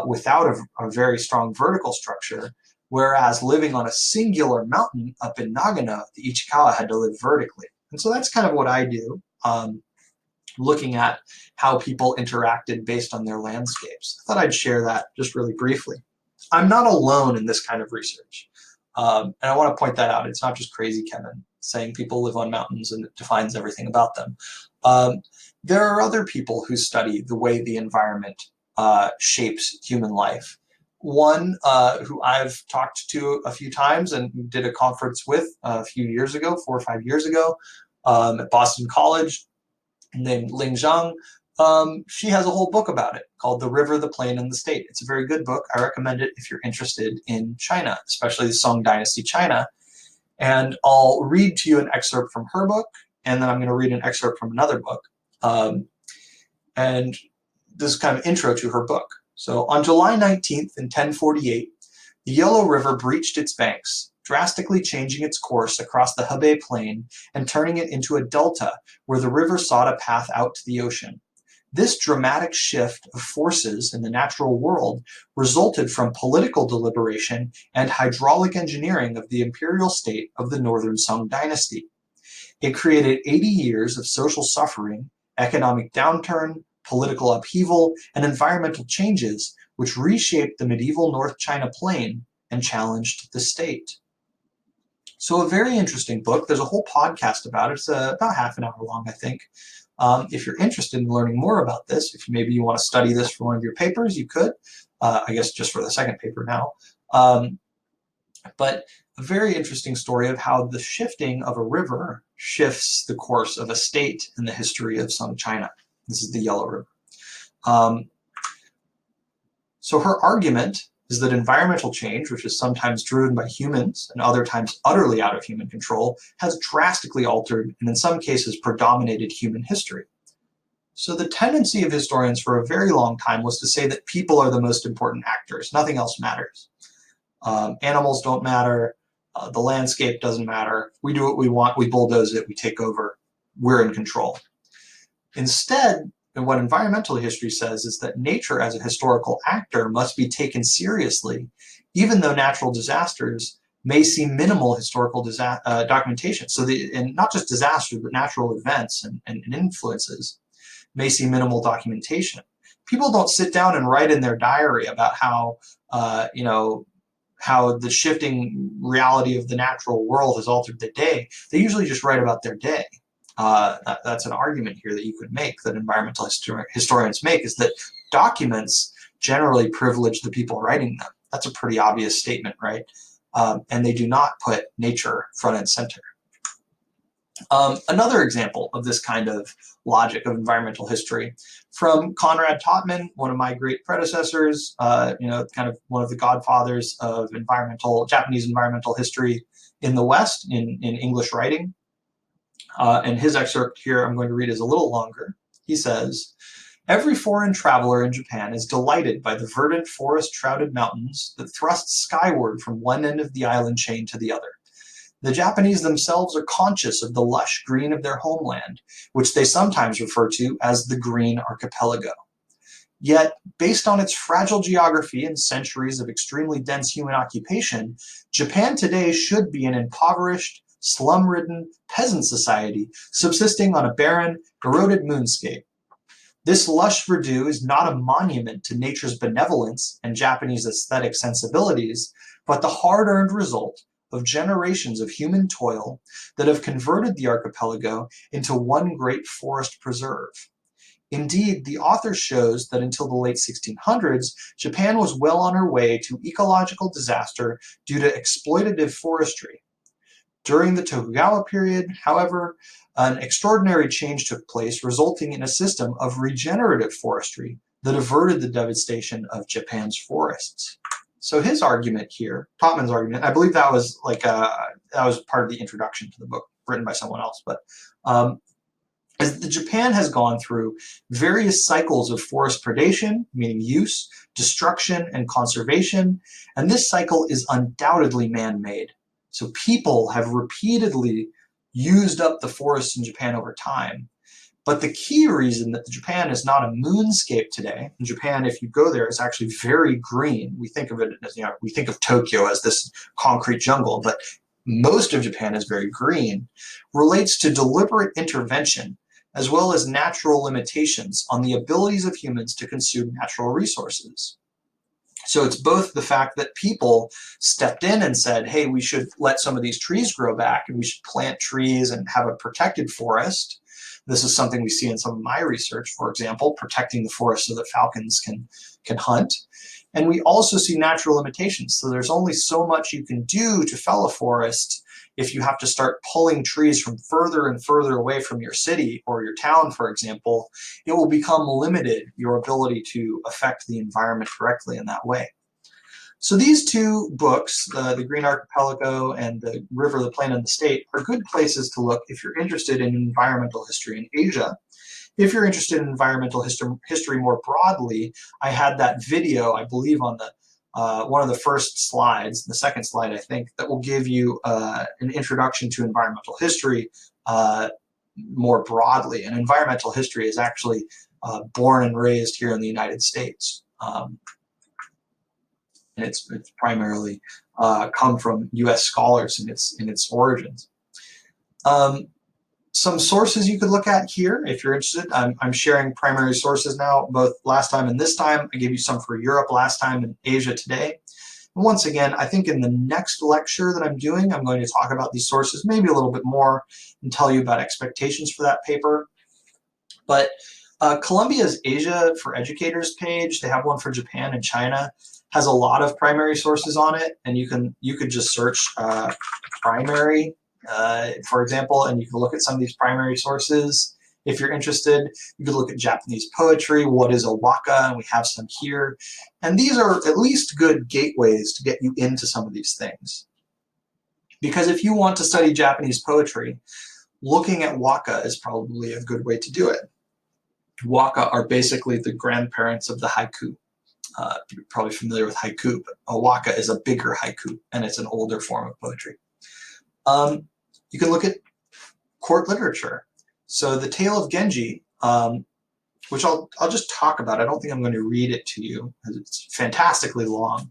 without a very strong vertical structure, whereas living on a singular mountain up in Nagano, the Ichikawa had to live vertically. And so that's kind of what I do, looking at how people interacted based on their landscapes. I thought I'd share that just really briefly. I'm not alone in this kind of research. And I want to point that out. It's not just crazy Kevin saying people live on mountains and it defines everything about them. There are other people who study the way the environment shapes human life. One who I've talked to a few times and did a conference with a few years ago, 4 or 5 years ago, at Boston College, named Ling Zhang. She has a whole book about it called The River, the Plain, and the State. It's a very good book. I recommend it if you're interested in China, especially the Song Dynasty China. And I'll read to you an excerpt from her book, and then I'm going to read an excerpt from another book. And this is kind of intro to her book. So on July 19th in 1048, the Yellow River breached its banks, drastically changing its course across the Hebei Plain and turning it into a delta where the river sought a path out to the ocean. This dramatic shift of forces in the natural world resulted from political deliberation and hydraulic engineering of the imperial state of the Northern Song dynasty. It created 80 years of social suffering, economic downturn, political upheaval, and environmental changes which reshaped the medieval North China plain and challenged the state. So a very interesting book. There's a whole podcast about it. It's about half an hour long, I think. If you're interested in learning more about this, if maybe you want to study this for one of your papers, you could. I guess just for the second paper now. But a very interesting story of how the shifting of a river shifts the course of a state in the history of Song China. This is the Yellow River. So her argument is that environmental change, which is sometimes driven by humans and other times utterly out of human control, has drastically altered and in some cases predominated human history. So the tendency of historians for a very long time was to say that people are the most important actors. Nothing else matters. Animals don't matter. The landscape doesn't matter. We do what we want. We bulldoze it. We take over. We're in control. Instead, what environmental history says is that nature as a historical actor must be taken seriously, even though natural disasters may see minimal historical documentation. So, and not just disasters, but natural events and influences may see minimal documentation. People don't sit down and write in their diary about how, how the shifting reality of the natural world has altered the day. They usually just write about their day. That's an argument here that you could make, that environmental historians make, is that documents generally privilege the people writing them. That's a pretty obvious statement, right? And they do not put nature front and center. Another example of this kind of logic of environmental history from Konrad Totman, one of my great predecessors, kind of one of the godfathers of Japanese environmental history in the West in English writing. And his excerpt here I'm going to read is a little longer. He says, "Every foreign traveler in Japan is delighted by the verdant forest-shrouded mountains that thrust skyward from one end of the island chain to the other. The Japanese themselves are conscious of the lush green of their homeland, which they sometimes refer to as the Green Archipelago. Yet, based on its fragile geography and centuries of extremely dense human occupation, Japan today should be an impoverished, slum-ridden peasant society subsisting on a barren, eroded moonscape. This lush verdure is not a monument to nature's benevolence and Japanese aesthetic sensibilities, but the hard-earned result of generations of human toil that have converted the archipelago into one great forest preserve. Indeed, the author shows that until the late 1600s, Japan was well on her way to ecological disaster due to exploitative forestry. During the Tokugawa period, however, an extraordinary change took place, resulting in a system of regenerative forestry that averted the devastation of Japan's forests." So his argument here, Totman's argument, I believe that was that was part of the introduction to the book, written by someone else, but is that Japan has gone through various cycles of forest predation, meaning use, destruction, and conservation, and this cycle is undoubtedly man-made. So people have repeatedly used up the forests in Japan over time. But the key reason that Japan is not a moonscape today, and Japan, if you go there, is actually very green. We think of it as, we think of Tokyo as this concrete jungle, but most of Japan is very green, relates to deliberate intervention, as well as natural limitations on the abilities of humans to consume natural resources. So it's both the fact that people stepped in and said, hey, we should let some of these trees grow back and we should plant trees and have a protected forest. This is something we see in some of my research, for example, protecting the forest so that falcons can hunt. And we also see natural limitations. So there's only so much you can do to fell a forest if you have to start pulling trees from further and further away from your city or your town, for example. It will become limited, your ability to affect the environment directly in that way. So these two books, The Green Archipelago and The River, the Plain, and the State, are good places to look if you're interested in environmental history in Asia. If you're interested in environmental history more broadly, I had that video, I believe, on the one of the first slides, the second slide, I think, that will give you an introduction to environmental history more broadly. And environmental history is actually born and raised here in the United States. And it's primarily come from U.S. scholars in its origins. Some sources you could look at here if you're interested. I'm sharing primary sources now, both last time and this time. I gave you some for Europe last time and Asia today. And once again, I think in the next lecture that I'm doing, I'm going to talk about these sources maybe a little bit more and tell you about expectations for that paper. But Columbia's Asia for Educators page, they have one for Japan and China. has a lot of primary sources on it, and you could just search primary, for example, and you can look at some of these primary sources. If you're interested, you could look at Japanese poetry. What is a waka? And we have some here. And these are at least good gateways to get you into some of these things. Because if you want to study Japanese poetry, looking at waka is probably a good way to do it. Waka are basically the grandparents of the haiku. You're probably familiar with haiku, but a waka is a bigger haiku, and it's an older form of poetry. You can look at court literature. So the Tale of Genji, which I'll just talk about. I don't think I'm going to read it to you because it's fantastically long.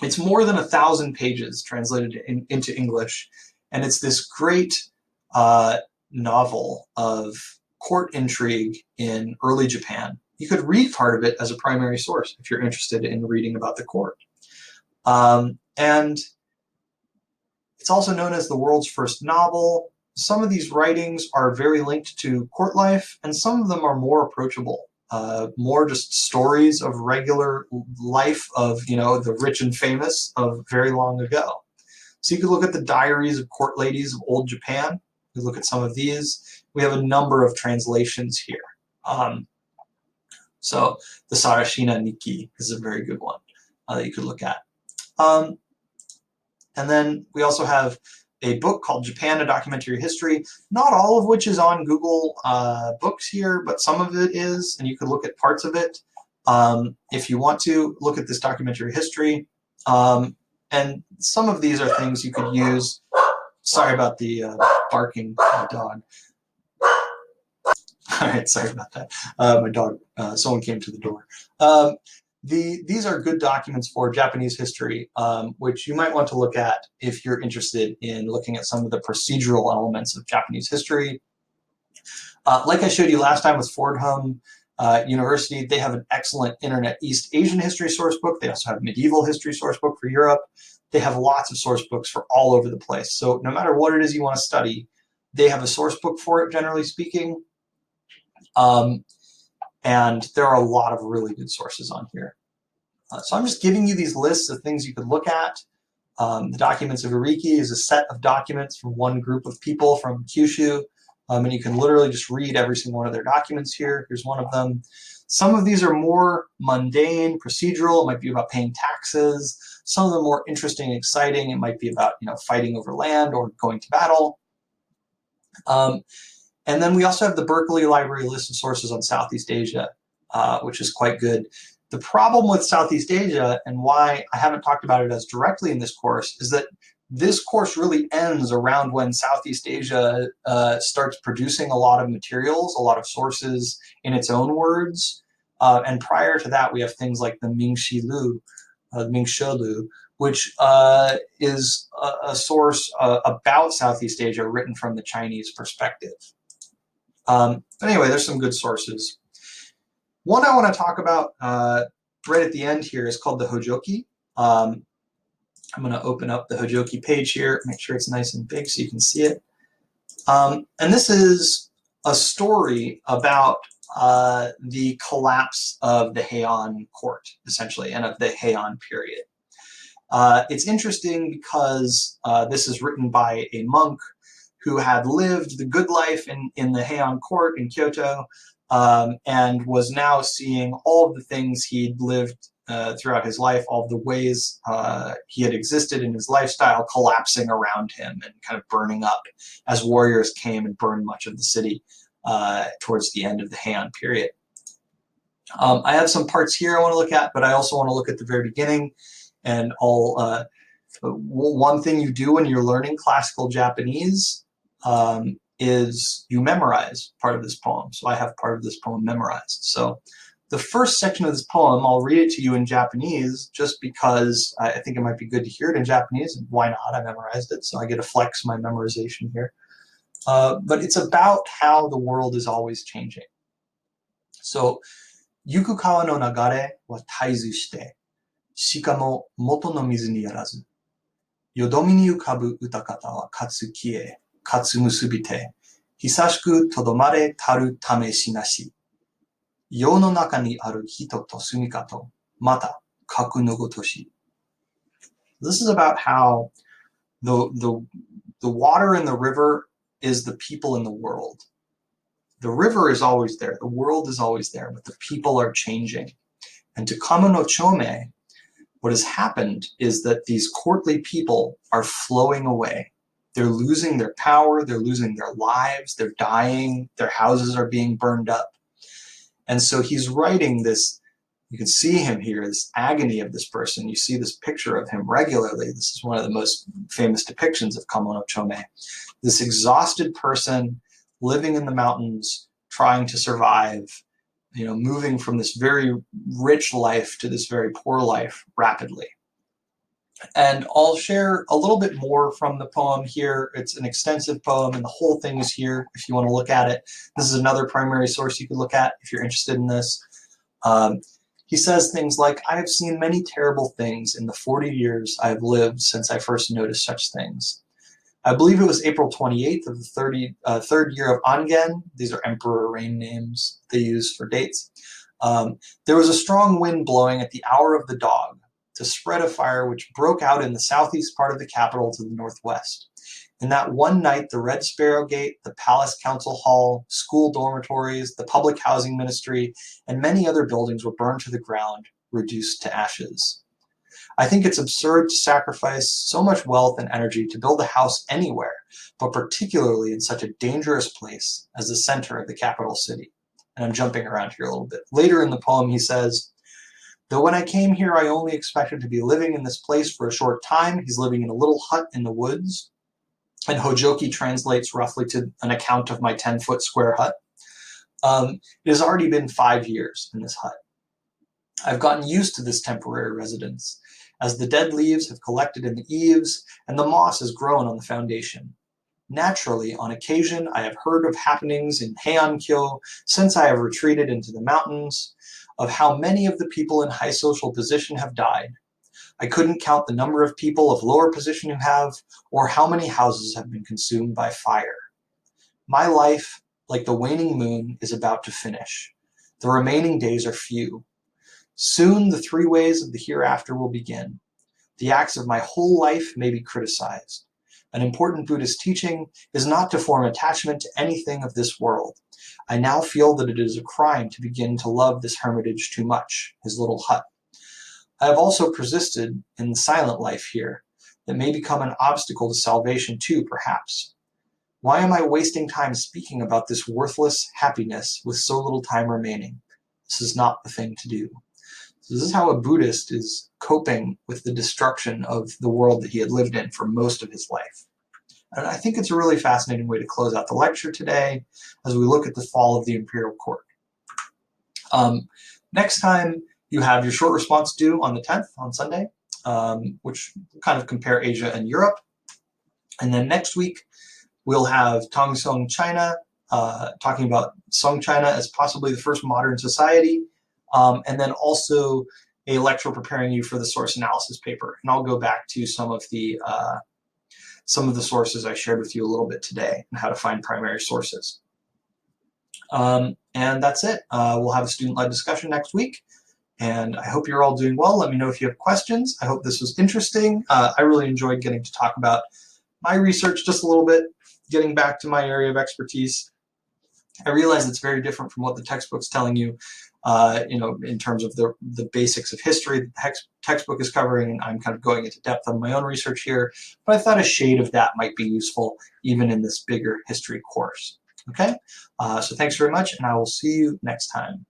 It's more than 1,000 pages translated into English, and it's this great novel of court intrigue in early Japan. You could read part of it as a primary source if you're interested in reading about the court. And it's also known as the world's first novel. Some of these writings are very linked to court life, and some of them are more approachable, more just stories of regular life of, the rich and famous of very long ago. So you could look at the diaries of court ladies of old Japan. You look at some of these. We have a number of translations here. So the Sarashina Nikki is a very good one that you could look at. And then we also have a book called Japan, A Documentary History, not all of which is on Google Books here, but some of it is, and you could look at parts of it if you want to look at this documentary history. And some of these are things you could use. Sorry about the barking of my dog. All right, sorry about that. My dog, someone came to the door. These are good documents for Japanese history, which you might want to look at if you're interested in looking at some of the procedural elements of Japanese history. Like I showed you last time with Fordham University, they have an excellent Internet East Asian history source book. They also have medieval history source book for Europe. They have lots of source books for all over the place. So no matter what it is you want to study, they have a source book for it, generally speaking. And there are a lot of really good sources on here. So I'm just giving you these lists of things you could look at. The Documents of Iriki is a set of documents from one group of people from Kyushu. And you can literally just read every single one of their documents here. Here's one of them. Some of these are more mundane, procedural. It might be about paying taxes. Some of them more interesting and exciting. It might be about fighting over land or going to battle. And then we also have the Berkeley Library list of sources on Southeast Asia, which is quite good. The problem with Southeast Asia, and why I haven't talked about it as directly in this course, is that this course really ends around when Southeast Asia starts producing a lot of materials, a lot of sources in its own words. And prior to that, we have things like the Mingxilu, Mingsholu, which is a source about Southeast Asia written from the Chinese perspective. But anyway, there's some good sources. One I want to talk about right at the end here is called the Hojoki. I'm going to open up the Hojoki page here, make sure it's nice and big so you can see it. And this is a story about the collapse of the Heian court, essentially, and of the Heian period. It's interesting because this is written by a monk who had lived the good life in the Heian court in Kyoto, and was now seeing all of the things he'd lived throughout his life, all of the ways he had existed in his lifestyle collapsing around him and kind of burning up as warriors came and burned much of the city towards the end of the Heian period. I have some parts here I want to look at, but I also want to look at the very beginning and all. One thing you do when you're learning classical Japanese is you memorize part of this poem. So I have part of this poem memorized. So the first section of this poem, I'll read it to you in Japanese just because I think it might be good to hear it in Japanese. And why not? I memorized it, so I get to flex my memorization here. But it's about how the world is always changing. So, Yuku kawa no nagare wa taizu shite, shikamo moto no mizu ni yarazu. Yodomi ni ukabu utakata wa katsu kie, katsu musubite, hisashiku todomare taru tame shi nashi. 世の中にある人と住みかと mata kaku no gotoshi. This is about how the water in the river is the people in the world. The river is always there, the world is always there, but the people are changing. And to Kamo no Chome, what has happened is that these courtly people are flowing away. They're losing their power, they're losing their lives, they're dying, their houses are being burned up. And so he's writing this, you can see him here, this agony of this person. You see this picture of him regularly. This is one of the most famous depictions of Kamo no Chome. This exhausted person living in the mountains, trying to survive, moving from this very rich life to this very poor life rapidly. And I'll share a little bit more from the poem here. It's an extensive poem, and the whole thing is here if you want to look at it. This is another primary source you could look at if you're interested in this. He says things like, I have seen many terrible things in the 40 years I have lived since I first noticed such things. I believe it was April 28th of the third year of Angen. These are emperor reign names they use for dates. There was a strong wind blowing at the hour of the dog to spread a fire which broke out in the southeast part of the capital to the northwest. In that one night, the Red Sparrow Gate, the Palace Council Hall, school dormitories, the Public Housing Ministry, and many other buildings were burned to the ground, reduced to ashes. I think it's absurd to sacrifice so much wealth and energy to build a house anywhere, but particularly in such a dangerous place as the center of the capital city. And I'm jumping around here a little bit. Later in the poem, he says, though when I came here, I only expected to be living in this place for a short time. He's living in a little hut in the woods. And Hojoki translates roughly to an account of my 10-foot square hut. It has already been 5 years in this hut. I've gotten used to this temporary residence, as the dead leaves have collected in the eaves and the moss has grown on the foundation. Naturally, on occasion, I have heard of happenings in Heian-kyo since I have retreated into the mountains, of how many of the people in high social position have died. I couldn't count the number of people of lower position who have, or how many houses have been consumed by fire. My life, like the waning moon, is about to finish. The remaining days are few. Soon the 3 ways of the hereafter will begin. The acts of my whole life may be criticized. An important Buddhist teaching is not to form attachment to anything of this world. I now feel that it is a crime to begin to love this hermitage too much, his little hut. I have also persisted in the silent life here, that may become an obstacle to salvation too, perhaps. Why am I wasting time speaking about this worthless happiness with so little time remaining? This is not the thing to do. So this is how a Buddhist is coping with the destruction of the world that he had lived in for most of his life. And I think it's a really fascinating way to close out the lecture today as we look at the fall of the imperial court. Next time, you have your short response due on the 10th, on Sunday, which will kind of compare Asia and Europe. And then next week, we'll have Tong Song China, talking about Song China as possibly the first modern society, and then also a lecture preparing you for the source analysis paper. And I'll go back to some of the sources I shared with you a little bit today and how to find primary sources. And that's it. We'll have a student-led discussion next week. And I hope you're all doing well. Let me know if you have questions. I hope this was interesting. I really enjoyed getting to talk about my research just a little bit, getting back to my area of expertise. I realize it's very different from what the textbook's telling you, in terms of the basics of history that the textbook is covering, and I'm kind of going into depth on my own research here. But I thought a shade of that might be useful even in this bigger history course. Okay, so thanks very much, and I will see you next time.